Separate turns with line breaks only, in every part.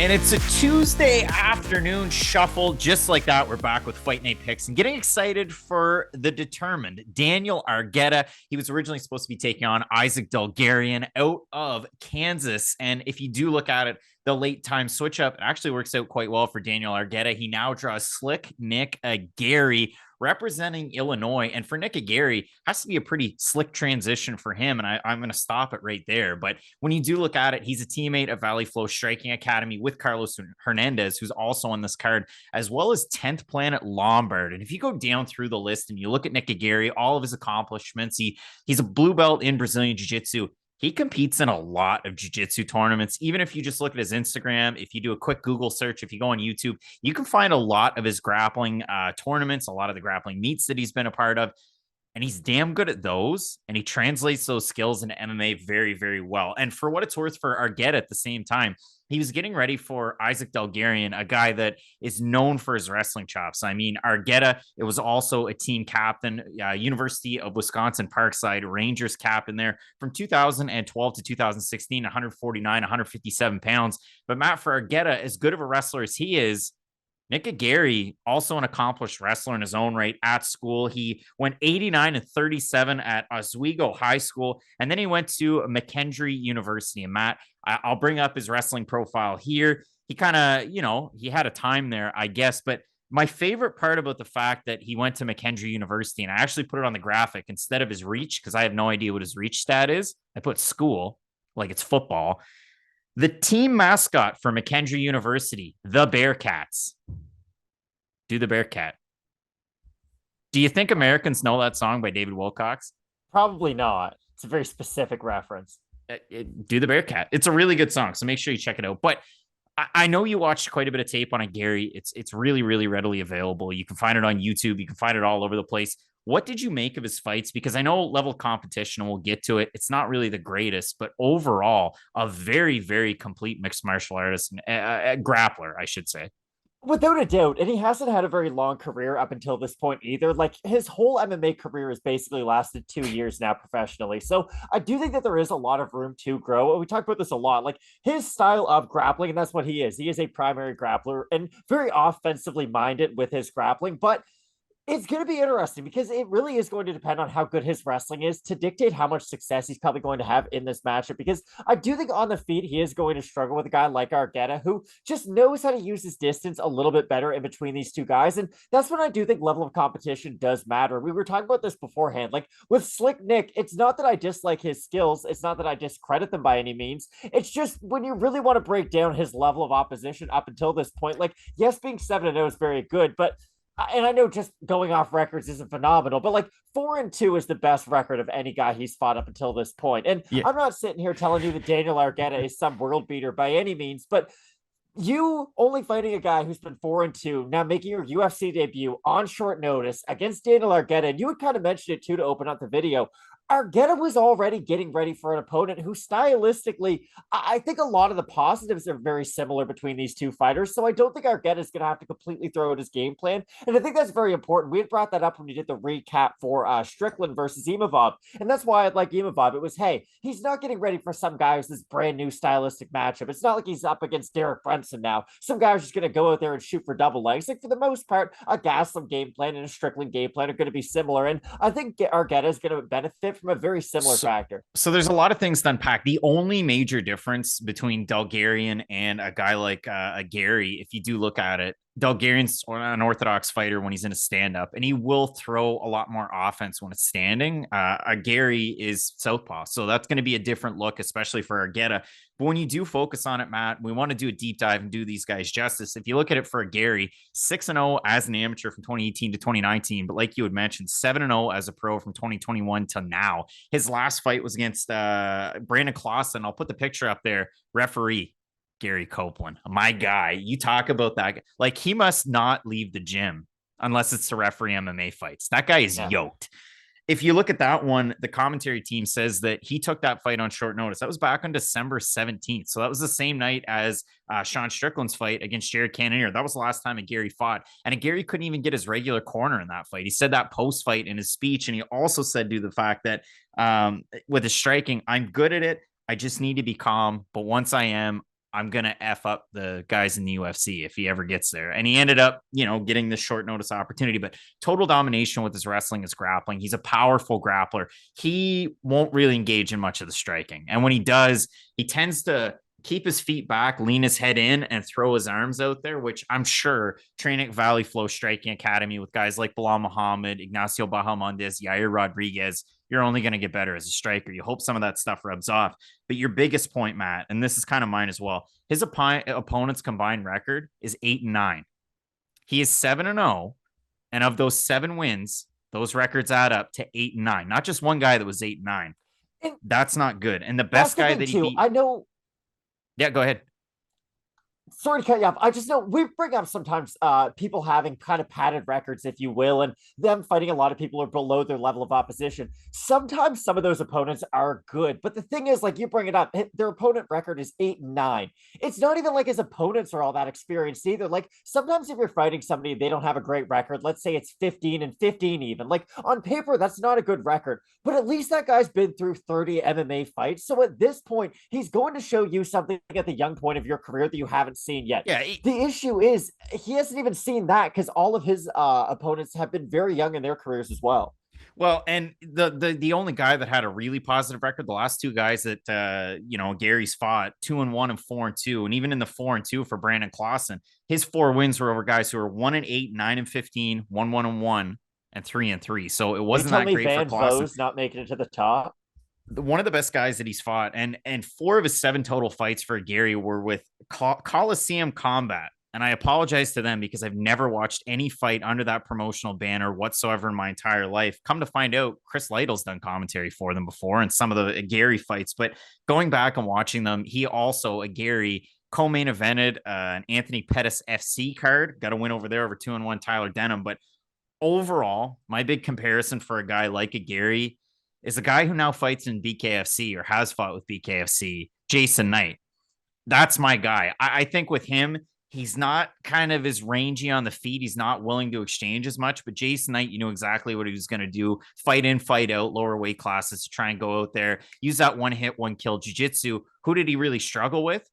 And it's a Tuesday afternoon shuffle. Just like that, we're back with Fight Night picks and getting excited for the determined Daniel Argueta. He was originally supposed to be taking on Isaac Dulgarian out of Kansas. And if you do look at it, the late time switch up actually works out quite well for Daniel Argueta. He now draws Slick Nick Aguirre representing Illinois. And for Nick Aguirre, has to be a pretty slick transition for him. And I'm going to stop it right there. But when you do look at it, he's a teammate of Valley Flow Striking Academy with Carlos Hernandez, who's also on this card, as well as 10th Planet Lombard. And if you go down through the list and you look at Nick Aguirre, all of his accomplishments, he's a blue belt in Brazilian Jiu-Jitsu. He competes in a lot of jiu-jitsu tournaments. Even if you just look at his Instagram, if you do a quick Google search, if you go on YouTube, you can find a lot of his grappling tournaments, a lot of the grappling meets that he's been a part of. And he's damn good at those. And he translates those skills into MMA very, very well. And for what it's worth for Argueta at the same time, he was getting ready for Isaac Dulgarian, a guy that is known for his wrestling chops. I mean, Argueta, it was also a team captain, University of Wisconsin Parkside Rangers captain there from 2012 to 2016, 149, 157 pounds. But Matt, for Argueta, as good of a wrestler as he is, Nick Aguirre, also an accomplished wrestler in his own right at school. He went 89-37 at Oswego High School, and then he went to McKendree University. And Matt, I'll bring up his wrestling profile here. He kind of, he had a time there, I guess. But my favorite part about the fact that he went to McKendree University, and I actually put it on the graphic instead of his reach, because I have no idea what his reach stat is. I put school, like it's football. The team mascot for McKendree University, the Bearcats. Do the Bearcat. Do you think Americans know that song by David Wilcox?
Probably not. It's a very specific reference.
Do the Bearcat. It's a really good song, so make sure you check it out. But I know you watched quite a bit of tape on Aguirre. It's really, really readily available. You can find it on YouTube. You can find it all over the place. What did you make of his fights? Because I know level competition, and we'll get to it, it's not really the greatest, but overall, a very, very complete mixed martial artist, a grappler, I should say.
Without a doubt. And he hasn't had a very long career up until this point either. Like his whole MMA career has basically lasted 2 years now professionally. So I do think that there is a lot of room to grow. We talk about this a lot. Like his style of grappling, and that's what he is. He is a primary grappler and very offensively minded with his grappling. But it's going to be interesting because it really is going to depend on how good his wrestling is to dictate how much success he's probably going to have in this matchup. Because I do think on the feet, he is going to struggle with a guy like Argueta, who just knows how to use his distance a little bit better in between these two guys. And that's when I do think level of competition does matter. We were talking about this beforehand. Like with Slick Nick, it's not that I dislike his skills. It's not that I discredit them by any means. It's just when you really want to break down his level of opposition up until this point, like, yes, being 7-0 is very good, but and I know just going off records isn't phenomenal, but like 4-2 is the best record of any guy he's fought up until this point. And yeah, I'm not sitting here telling you that Daniel Argueta is some world beater by any means, but you only fighting a guy who's been 4-2, now making your UFC debut on short notice against Daniel Argueta, and you had kind of mentioned it too to open up the video. Argueta was already getting ready for an opponent who stylistically, I think a lot of the positives are very similar between these two fighters. So I don't think Argueta is going to have to completely throw out his game plan. And I think that's very important. We had brought that up when we did the recap for Strickland versus Imavov. And that's why I'd like Imavov. It was, hey, he's not getting ready for some guy who's this brand new stylistic matchup. It's not like he's up against Derek Brunson now. Some guy who's just going to go out there and shoot for double legs. Like for the most part, a Gastelum game plan and a Strickland game plan are going to be similar. And I think Argueta is going to benefit from a very similar factor.
So there's a lot of things to unpack. The only major difference between Dulgarian and a guy like Aguirre, if you do look at it, Dulgarian's an orthodox fighter when he's in a stand-up, and he will throw a lot more offense when it's standing. Aguirre is southpaw, so that's going to be a different look, especially for Argueta. But when you do focus on it, Matt, we want to do a deep dive and do these guys justice. If you look at it for Aguirre, 6-0 as an amateur from 2018 to 2019, but like you had mentioned, 7-0 as a pro from 2021 to now. His last fight was against Brandon Clausen. I'll put the picture up there. Referee Gary Copeland, my guy. You talk about that. Like, he must not leave the gym unless it's to referee MMA fights. That guy is yoked. If you look at that one, the commentary team says that he took that fight on short notice. That was back on December 17th. So that was the same night as Sean Strickland's fight against Jared Cannonier. That was the last time Aguirre fought. And Aguirre couldn't even get his regular corner in that fight. He said that post-fight in his speech. And he also said to the fact that with his striking, I'm good at it. I just need to be calm. But once I am, I'm going to F up the guys in the UFC if he ever gets there. And he ended up, getting this short notice opportunity, but total domination with his wrestling, his grappling. He's a powerful grappler. He won't really engage in much of the striking. And when he does, he tends to keep his feet back, lean his head in, and throw his arms out there, which I'm sure training at Valley Flow Striking Academy with guys like Bilal Muhammad, Ignacio Bahamondes, Yair Rodriguez, you're only going to get better as a striker. You hope some of that stuff rubs off. But your biggest point, Matt, and this is kind of mine as well, his opponent's combined record is 8-9. He is 7-0. And of those 7 wins, those records add up to 8-9. Not just one guy that was 8-9. That's not good. And the best guy that he beat.
I know.
Yeah, go ahead.
Sorry to cut you off. I just know we bring up sometimes people having kind of padded records, if you will, and them fighting a lot of people are below their level of opposition. Sometimes some of those opponents are good, but the thing is, like you bring it up, their opponent record is 8-9. It's not even like his opponents are all that experienced either. Like sometimes if you're fighting somebody, they don't have a great record. Let's say it's 15-15 even. Like on paper, that's not a good record, but at least that guy's been through 30 MMA fights. So at this point, he's going to show you something at the young point of your career that you haven't seen yet.
Yeah.
The issue is he hasn't even seen that because all of his opponents have been very young in their careers as well.
Well, and the only guy that had a really positive record, the last 2 guys that Gary's fought, 2-1 and 4-2, and even in the 4-2 for Brandon Clausen, his 4 wins were over guys who were 1-8, 9-15, 1-1-1, and 3-3. So it wasn't that great for Clausen.
Not making it to the top.
One of the best guys that he's fought, and 4 of his 7 total fights for Gary were with Coliseum Combat. And I apologize to them because I've never watched any fight under that promotional banner whatsoever in my entire life. Come to find out, Chris Lytle's done commentary for them before and some of the Gary fights. But going back and watching them, he also, Gary, co-main evented an Anthony Pettis FC card. Got a win over there over 2-1 Tyler Denham. But overall, my big comparison for a guy like a Gary is a guy who now fights in BKFC or has fought with BKFC, Jason Knight. That's my guy. I think with him, he's not kind of as rangy on the feet. He's not willing to exchange as much, but Jason Knight, you know exactly what he was going to do. Fight in, fight out, lower weight classes to try and go out there, use that one hit, one kill jiu-jitsu. Who did he really struggle with?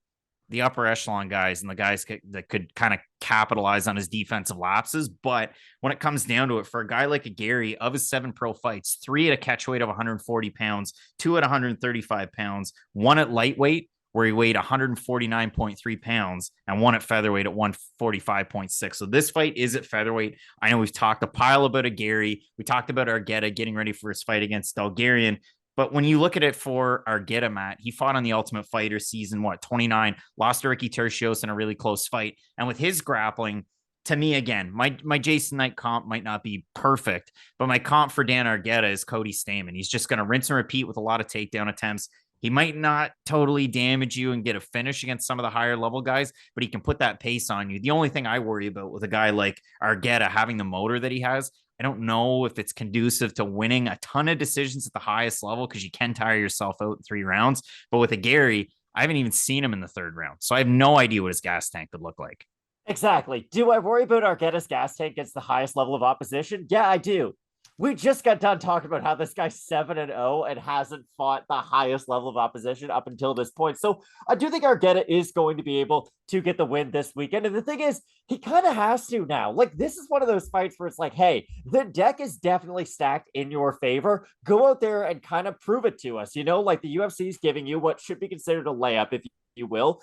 The upper echelon guys and the guys that could kind of capitalize on his defensive lapses. But when it comes down to it, for a guy like a Gary, of his 7 pro fights, 3 at a catch weight of 140 pounds, 2 at 135 pounds, 1 at lightweight, where he weighed 149.3 pounds, and 1 at featherweight at 145.6. So this fight is at featherweight. I know we've talked a pile about a Gary. We talked about Argueta getting ready for his fight against Bulgarian. But when you look at it for Argueta, Matt, he fought on the Ultimate Fighter season, 29, lost to Ricky Tercios in a really close fight. And with his grappling, to me, again, my Jason Knight comp might not be perfect, but my comp for Dan Argueta is Cody Stamann. He's just going to rinse and repeat with a lot of takedown attempts. He might not totally damage you and get a finish against some of the higher level guys, but he can put that pace on you. The only thing I worry about with a guy like Argueta having the motor that he has, I don't know if it's conducive to winning a ton of decisions at the highest level because you can tire yourself out in 3 rounds. But with a Gary, I haven't even seen him in the 3rd round. So I have no idea what his gas tank would look like.
Exactly. Do I worry about Argueta's gas tank against the highest level of opposition? Yeah, I do. We just got done talking about how this guy's 7-0 and hasn't fought the highest level of opposition up until this point. So I do think Argueta is going to be able to get the win this weekend. And the thing is, he kind of has to now. Like, this is one of those fights where it's like, hey, the deck is definitely stacked in your favor. Go out there and kind of prove it to us. You know, like the UFC is giving you what should be considered a layup, if you will.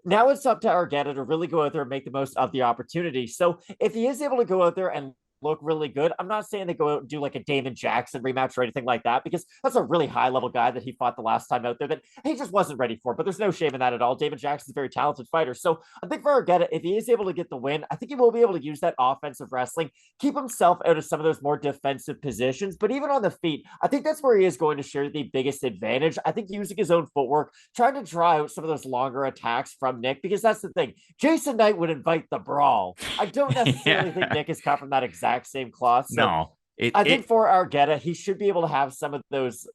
Now it's up to Argueta to really go out there and make the most of the opportunity. So if he is able to go out there and look really good, I'm not saying they go out and do like a Damon Jackson rematch or anything like that, because that's a really high level guy that he fought the last time out there that he just wasn't ready for, but there's no shame in that at all. Damon Jackson's a very talented fighter. So I think for Argueta, if he is able to get the win, I think he will be able to use that offensive wrestling, keep himself out of some of those more defensive positions, but even on the feet, I think that's where he is going to share the biggest advantage. I think using his own footwork, trying to draw out some of those longer attacks from Nick, because that's the thing. Jason Knight would invite the brawl. I don't necessarily think Nick has come from that exact same cloth. So
no,
I think for Argueta, he should be able to have some of those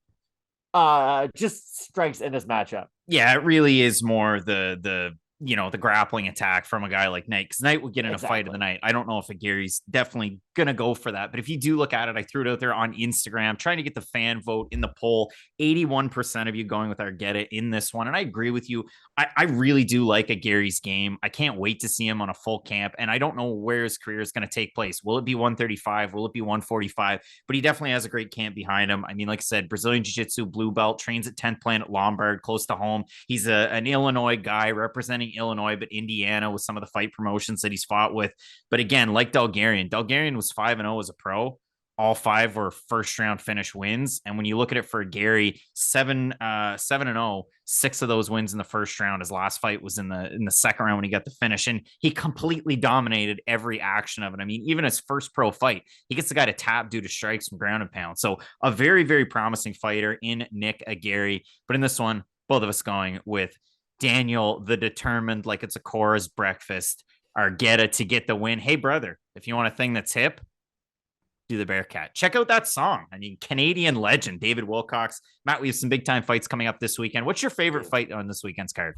just strengths in this matchup.
Yeah, it really is more the the grappling attack from a guy like Knight, because Knight would get in a fight of the night. I don't know if Aguirre's definitely going to go for that. But if you do look at it, I threw it out there on Instagram, trying to get the fan vote in the poll. 81% of you going with Argueta in this one. And I agree with you. I really do like Aguirre's game. I can't wait to see him on a full camp. And I don't know where his career is going to take place. Will it be 135? Will it be 145? But he definitely has a great camp behind him. I mean, like I said, Brazilian Jiu-Jitsu blue belt, trains at 10th Planet Lombard, close to home. He's an Illinois guy representing Illinois, but Indiana with some of the fight promotions that he's fought with. But again, like Dalgarian was 5-0 as a pro. All 5 were first round finish wins. And when you look at it for Gary, 7-0, 6 of those wins in the first round. His last fight was in the second round when he got the finish, and he completely dominated every action of it. I mean, even his first pro fight, he gets the guy to tap due to strikes from ground and pound. So a very, very promising fighter in Nick Aguirre. But in this one, both of us going with Daniel, the determined, like it's a Cora's breakfast, Argueta to get the win. Hey, brother, if you want a thing that's hip, do the Bearcat. Check out that song. I mean, Canadian legend, David Wilcox. Matt, we have some big time fights coming up this weekend. What's your favorite fight on this weekend's card?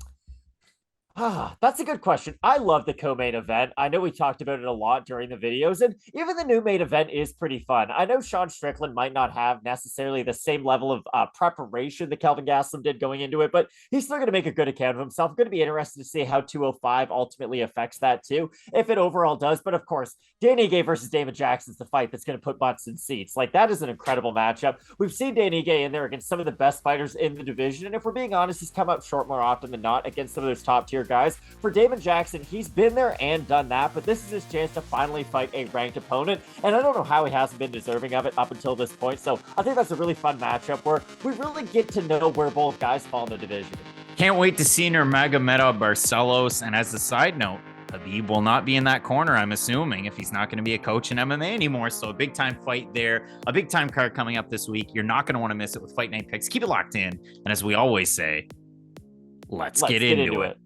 That's a good question. I love the co-main event. I know we talked about it a lot during the videos, and even the new main event is pretty fun. I know Sean Strickland might not have necessarily the same level of preparation that Kelvin Gastelum did going into it, but he's still going to make a good account of himself. I'm going to be interested to see how 205 ultimately affects that too, if it overall does. But of course, Danny Ige versus Damon Jackson is the fight that's going to put butts in seats. Like, that is an incredible matchup. We've seen Danny Ige in there against some of the best fighters in the division, and if we're being honest, he's come up short more often than not against some of those top tier guys. For Damon Jackson, he's been there and done that, but this is his chance to finally fight a ranked opponent, and I don't know how he hasn't been deserving of it up until this point. So I think that's a really fun matchup where we really get to know where both guys fall in the division.
Can't wait to see Nurmagomedov Barcelos. And as a side note, Habib will not be in that corner, I'm assuming, if he's not going to be a coach in MMA anymore. So a big time fight there, a big time card coming up this week. You're not going to want to miss it with Fight Night Picks. Keep it locked in. And as we always say, let's get into it.